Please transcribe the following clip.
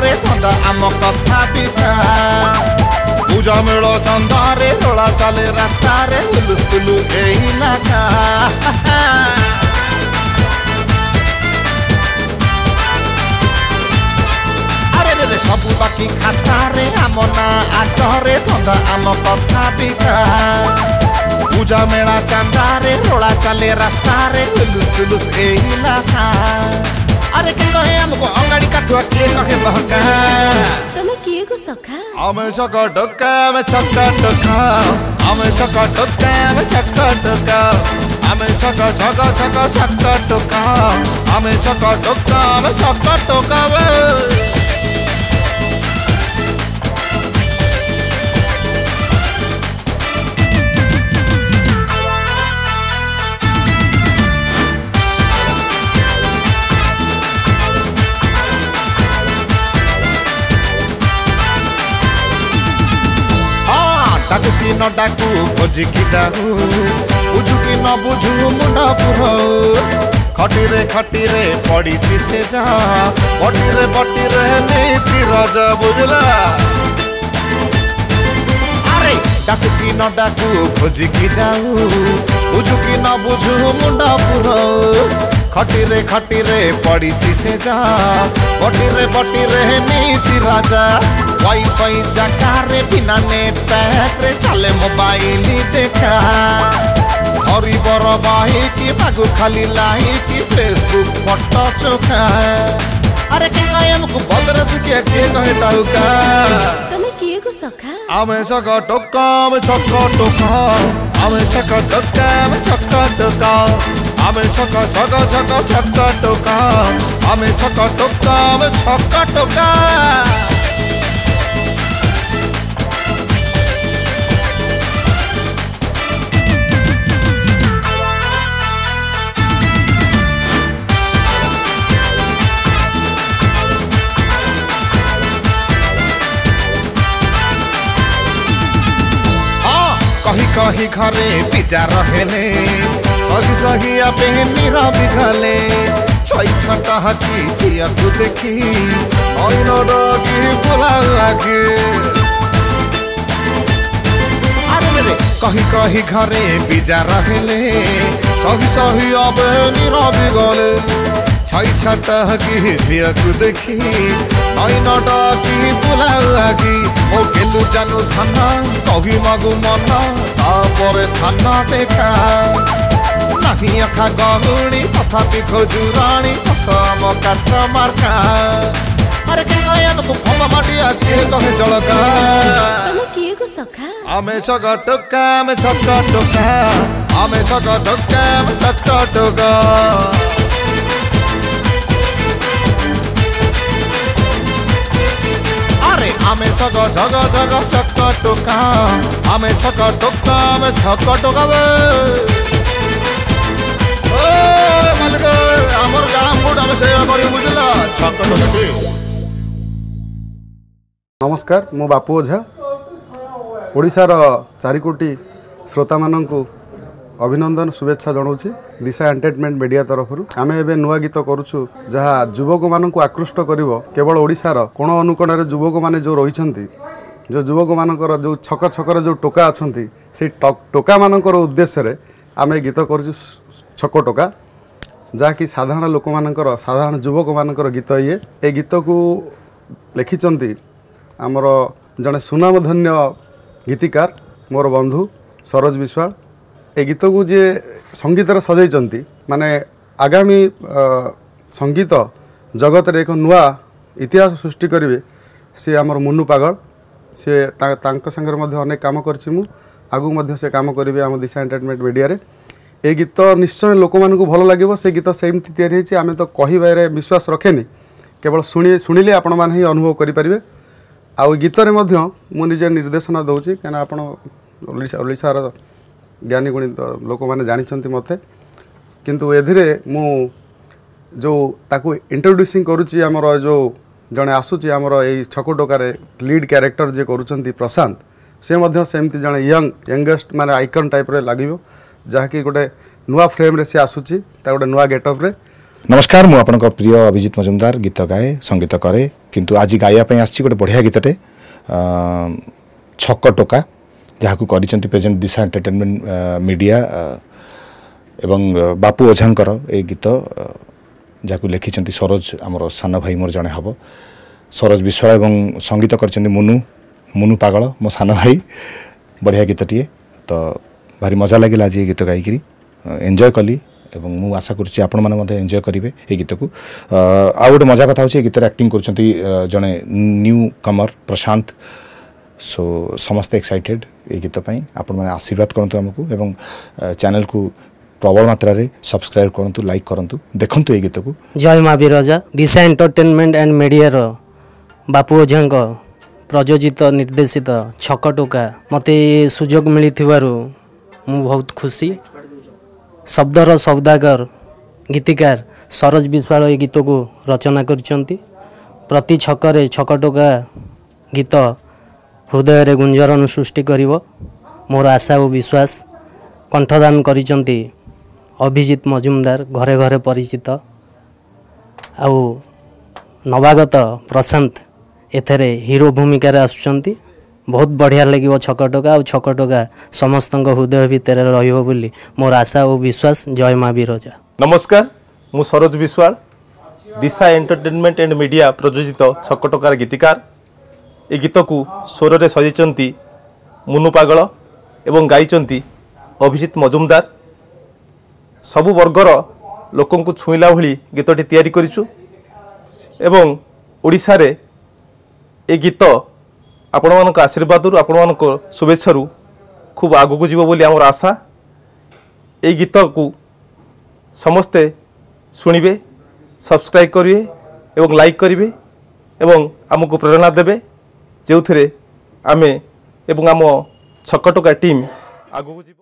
चंदारे धंदा आम कथा पिता पूजा मेल चंदारे रोला चले रास्ता रे हुलुस्तुलु एही नाका अरे रे सबु बाकी खाता रे आम ना आटरे धंदा आम कथा पिता पूजा मेला चंदारे रोला चले रास्ता रे हुलुस्तुलु एही नाका अरे के कहे हमको अंगाड़ी काटुआ के कहे बहका तमे किए को सखा आमे छका टका में छक्का टका आमे छका टका में छक्का टका आमे छका छका छका छक्का टका आमे छका टका में छक्का टका वे डाकू कि न डाकू खोजी की जाऊ बुझू कि न बुझू मुंडा पुरो खटीरे पड़ी से जा बटीरे नीति राजा बुझला अरे डाकू कि न डाकू खोजी की जाऊ बुझू कि न बुझू मुंडा पुरो खटीरे पड़ी से जा बटीरे नीति राजा वाईफाई जगारे बिना नेट पैक रे चले मोबाइल देखा हरी बर बाही की बागु खाली लाई की फेसबुक फोटो चोखा अरे के कहे हमको बदर से के कहे टाउका तमे किए को सखा आमे छका टोका में छक्का टोका आमे छका टोका में छक्का टोका आमे छका छका छका छक्का टोका आमे छका टोका में छक्का टोका कही घरे पिजा रहेले सही आपे नीरवी गले छई छटा हकी झिया को देखी नैन डगी बुला आगे अरे मेरे कही घरे पिजा रहेले सही आपे नीरवी गले छई छटा हकी झिया को देखी नैन डगी बुला आगे ओ गेलु जानू थाना कभी मागु मना तापरे थाना देखा नहीं अखा गहुड़ी तथापि खोजुराणी असम काचा मार्का अरे के कहे हमको फमा माटिया के कहे जळका तमे किए को सखा आमे छका टका में छक्का टका आमे छका टका में छक्का टका आमे छका छका छका छक्का टोका आमे छका टोका में छक्का टोका वे ओ मालिक हमर गाम गुड आमे से करी बुझला छक्का टोका के नमस्कार मो बापू ओझा ओडिशार 4 कोटी श्रोता माननकु अभिनंदन शुभेच्छा जनाऊँ दिशा एंटरटेनमेंट मीडिया तरफ आम ए नुआ गीत करुचु जहाँ युवक मानक आकृष्ट करिवो केवल ओडिशार कोण अनुकोण युवक माने जो रही जो युवक मानकर जो छक छकर जो टोका अच्छा से टोका मानकर उद्देश्य आम गीत करुचु छक टोका जहाँकि साधारण लोक मानकर साधारण युवक मानकर गीत ये गीत को लिखिं आमर जड़े सुनामधन्य गीतिकार मोर बंधु सरोज विश्वाल ए गीत को जी संगीत सजाई माने आगामी संगीत जगत रे एक नुआ इतिहास सृष्टि करेंगे सी आमर मुन्नू पागल सी संगे अनेक काम करूँ आगू से काम करेंगे आम दिशा एंटरटेनमेंट मीडिया रे ए गीत निश्चय लोक मानक भल लगे से गीत सेमती तैयारी आम तो कहबारे विश्वास रखेनि केवल शुणिले आपण मैंने ही अनुभव करेंगे आउ गीत मुझे निर्देशना दूसरी कहीं आप ओडिशार ज्ञानी गुणी लोक मैंने जानते मत किंतु एधिरे मु जो ताकू इंट्रोड्यूसिंग करुच्ची आमर जो जड़े आसूची आमर ये छको टोकार लीड क्यारेक्टर जे करुँच प्रशांत से सेमती जड़े यंगेस्ट माने आइकन टाइप रे लगे जहाँकि गोटे नुआ फ्रेम रे से आसूची गोटे नुआ गेटअप रे नमस्कार मु आपन प्रिय अभिजित मजुमदार गीत गाए संगीत करे किंतु आज गाइया आसी गोटे बढ़िया गीतटे छक टोका जहाँ कर प्रेजेंट दिशा एंटरटेनमेंट मीडिया एवं बापू ओझांकर ए गीत जहाँ लिखिं सरोज आमर सान भाई मोर जड़े हम सरोज विश्वाल एवं संगीत कर मुनु मुनु पागल मो सान भाई बढ़िया गीतटे तो भारी मजा लगे आज ये गीत गायिकी एंजॉय कली एवं मु आशा करुच्ची आपण मैंने एंजॉय करेंगे ये गीत को आ गोटे मजा कथा होची गीत एक्टिंग कर जड़े न्यू कमर प्रशांत सो समस्ते एक्साइटेड ये गीत आपण मैंने आशीर्वाद करंतु हमको एवं चैनल को प्रबल मात्रा रे सब्सक्राइब करंतु लाइक करंतु देखंतु ये गीत को जय माँ बिरजा दिशा एंटरटेनमेंट एंड मीडिया रो बापू ओझा प्रयोजित निर्देशित छक टोका मते सुजोग मिली मु बहुत खुशी शब्दर सौदागर गीतिकार सरोज विश्वाल ये गीत को रचना करचंती प्रति छकरे छक टोका गीत हृदय रे गुंजरण सृष्टि करिवो मोर आशा और विश्वास कंठदान करिचंती अभिजित मजुमदार घरे घरे परिचित आउ नवागत प्रशांत एथरे हीरो भूमिका रे आसुचंती बहुत बढ़िया लगे छक टोका और छक टोका समस्त हृदय भितर रहिबो बोली मोर आशा और विश्वास जय माँ बिरजा नमस्कार मु सरोज विश्वाल दिशा एंटरटेनमेंट एंड मीडिया प्रयोजित छक टोकार गीतिकार ए गीत को स्वर रे सजाइचंती मुनु पागल एवं गाइचंती अभिजित मजुमदार सबु वर्गर लोकन को छुईला भली गीतटी तैयारी करिछु एवं ओडिसा रे ए गीत आपण मानक आशीर्वाद आपण मानक शुभेच्छा खूब आगु को जीव बोली आमर आशा ए गीत को समस्ते शुणिबे सब्सक्राइब करिवे एवं लाइक करिवे एवं आमको प्रेरणा देबे जो थे आमे एवं आम छक टोका टीम आगु को जीव।